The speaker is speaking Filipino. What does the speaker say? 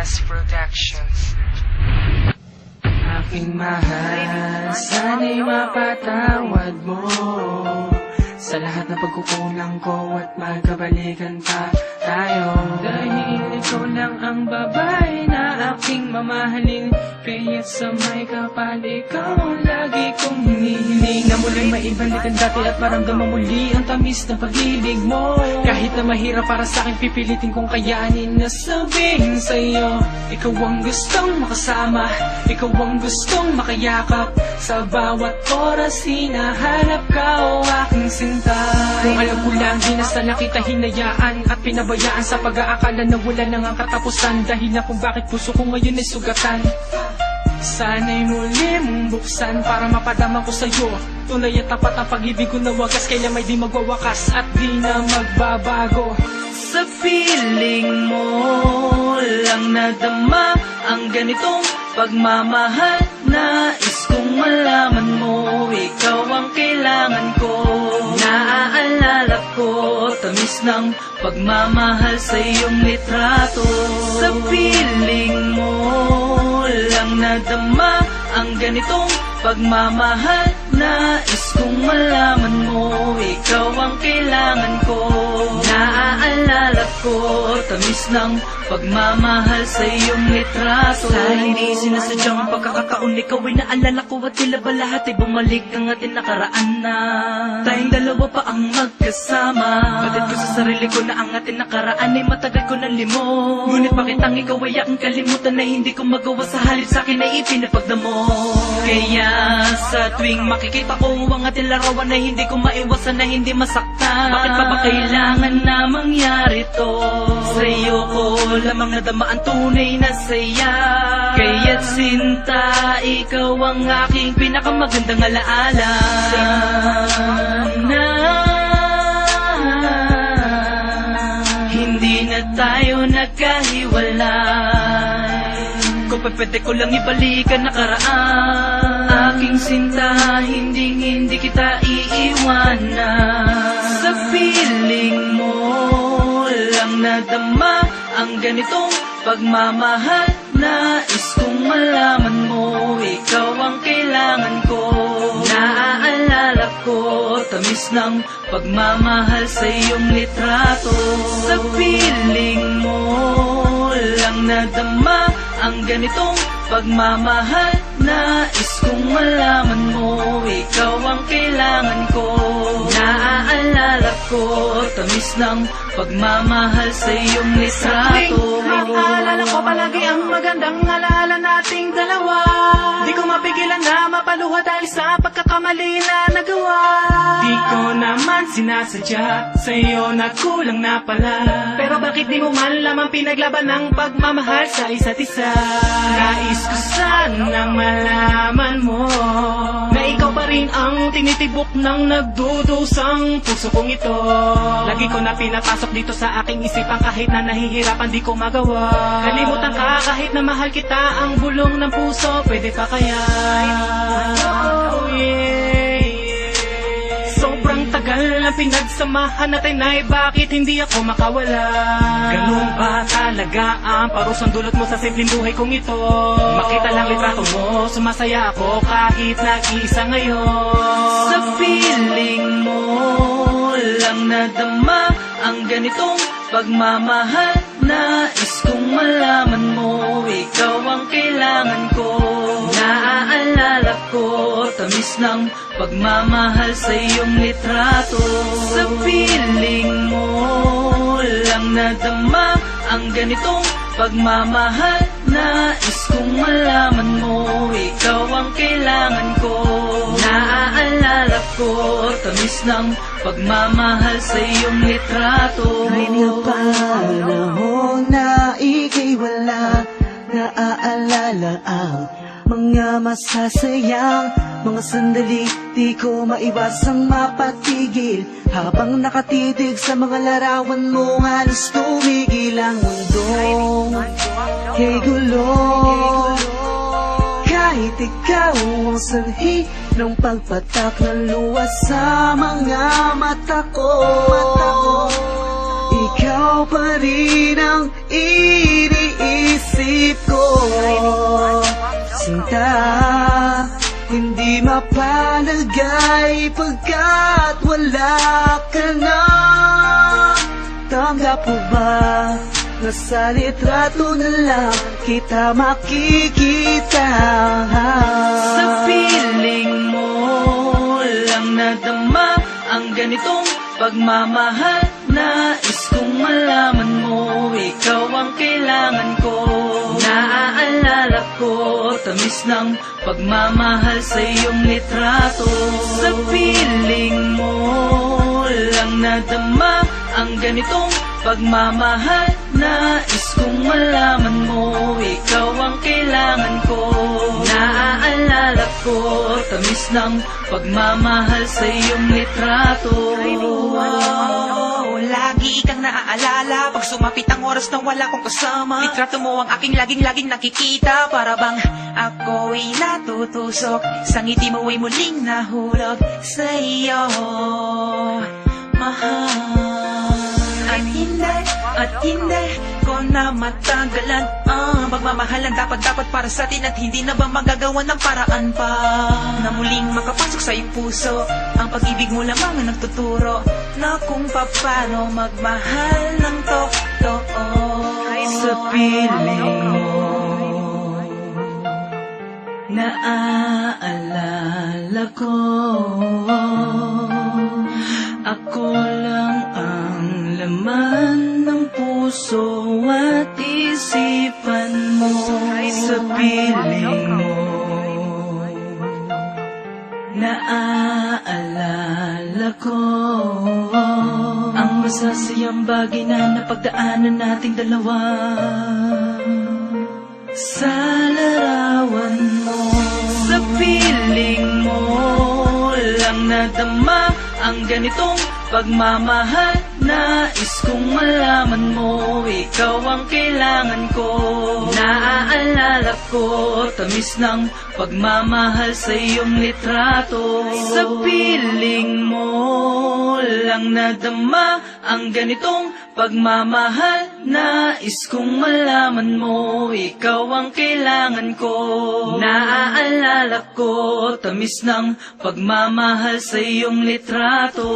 Jazz Productions. Aking mahal, sana'y mapatawad mo sa lahat ng pagkukulang ko at magkabalikan pa tayo. Dahil ikaw lang ang babae na aking mamahalin, kaya sa may kapal ikaw ang lagi kong hinihiling. Na muling maibalik ang dati at maramdaman muli ang tamis ng pag-ibig mo. Kahit na mahirap para sa akin, pipilitin kong kayanin na sabihin sa'yo, ikaw ang gustong makasama, ikaw ang gustong makayakap. Sa bawat oras hinahanap ka, o aking sinta. Kung alam ko lang, di na sana kita hinayaan at pinabayaan sa pag-aakala na wala nang ang katapusan. Dahil na kung bakit puso ko ngayon ay sugatan. Sana'y muli mong buksan para mapadama ko sa'yo tunay at tapat ang pag-ibig ko na wagas, kailan may di magwawakas at di na magbabago. Sa feeling mo lang nadama ang ganitong pagmamahal. Nais kong malaman mo, ikaw ang kailangan ko. Naaalala ko, tamis ng pagmamahal sa iyong litrato. Sa feeling mo lang nadama ang ganitong pagmamahal. Nais kong malaman mo, ikaw ang kailangan ko. Naaalala ko, tamis ng pagmamahal sa iyong litrato. Sa hindi sinasadyang pagkakataon, ikaw ay naalala ko at tila ba lahat ay bumalik ang ating nakaraan na tayong dalawa pa ang magkasama. Batid ko sa sarili ko na ang ating nakaraan ay matagal ko na limot. Ngunit bakit ang ikaw ay aking kalimutan na hindi ko magawa, sa halip sa akin ay ipinapagdamo. Kaya sa tuwing makikita ko ang ating larawan ay hindi ko maiwasan na hindi masaktan. Bakit pa ba kailangan na mangyari to? Sa'yo ko lamang nadama ang tunay na saya. Kaya't sinta, ikaw ang aking pinakamagandang alaala. Sana hindi na tayo nagkahiwalay. Kung pwede ko lang ibalikan nakaraan. Aking sinta, hindi kita iiwanan. Sa feeling mo lang nadama ang ganitong pagmamahal. Nais kong malaman mo, ikaw ang kailangan ko. Naaalala ko, tamis ng pagmamahal sa iyong litrato. Sa feeling mo lang nadama ang ganitong pagmamahal. Nais kong malaman mo, ikaw ang kailangan ko. Naaalala ko, tamis ng pagmamahal sa iyong litrato. Maalala ko palagi ang magandang alaala nating dalawa. Di ko mapigilan na mapaluha dahil sa pagkakamali na nagawa. Di ko naman sinasadya, sa'yo nagkulang na pala. Pero bakit di mo man lamang pinaglaban ng pagmamahal sa isa't isa? Nais ko sanang malaman mo na ikaw pa rin ang tinitibok ng nagdudusang puso kong ito. lagi ko na pinapasok dito sa aking isipan, kahit na nahihirapan di ko magawa. Kalimutan ka kahit na mahal kita, ang bulong ng puso, pwede pa kaya? Oh yeah. Sobrang tagal na pinagsamahan natin ay bakit hindi ako makawala? Ganun ba talaga ang parusang dulot mo sa simpleng buhay kong ito? Makita lang litrato mo, sumasaya ako kahit nag-iisa ngayon. Sa feeling mo lang nadama ang ganitong pagmamahal. Nais kong malaman mo, ikaw ang kailangan ko. Naaalala ko, tamis ng pagmamahal sa iyong litrato. Sa feeling mo lang nadama ang ganitong pagmamahal. Nais kong malaman mo, ikaw ang kailangan ko. Naaalala ko, tamis ng pagmamahal sa iyong litrato. May mga panahon na ika'y wala, naaalala ang mga masasayang mga sandali. Di ko maiwasang mapatigil habang nakatitig sa mga larawan mo. Halos tumigil ang mundong kay gulo. Kahit ikaw ang sanhi ng pagpatak ng luwas sa mga mata ko, ikaw pa rin ang iniisip isip ko. Sinta, hindi mapalagay pagkat wala ka na. Tanggap mo ba na sa litrato na lang kita makikita? Sa piling mo lang nadama ang ganitong pagmamahal. Nais kong malaman mo, ikaw ang kailangan ko. Naaalala ko, tamis ng pagmamahal sa iyong litrato. Sa piling mo lang nadama ang ganitong pagmamahal. Nais kong malaman mo, ikaw ang kailangan ko. Naaalala ko, tamis ng pagmamahal sa iyong litrato. Lagi kang naaalala pag sumapit ang oras na wala kong kasama. Litrato mo ang aking laging nakikita. Para bang ako'y natutusok sa ngiti mo ay muling nahulog sa iyo, mahal. At hindi ko na matagalan ang pagmamahalan dapat para sa atin. At hindi na ba magagawa ng paraan pa na muling makapasok sa iyong puso? Ang pag-ibig mo lamang ang nagtuturo na kung paano magmahal ng totoo. Sa piling mo naaalala ko, ako lang ang laman ng puso at isipan mo. Sa piling mo naaalala ko ang masasayang bagay na napagdaanan nating dalawa. Sa larawan mo, sa piling mo lang nadama ang ganitong pagmamahal. Nais kong malaman mo, ikaw ang kailangan ko. Naaalala ko, tamis ng pagmamahal sa iyong litrato. Sa piling mo lang nadama ang ganitong pagmamahal. Nais kong malaman mo, ikaw ang kailangan ko. Naaalala ko, tamis ng pagmamahal sa iyong litrato.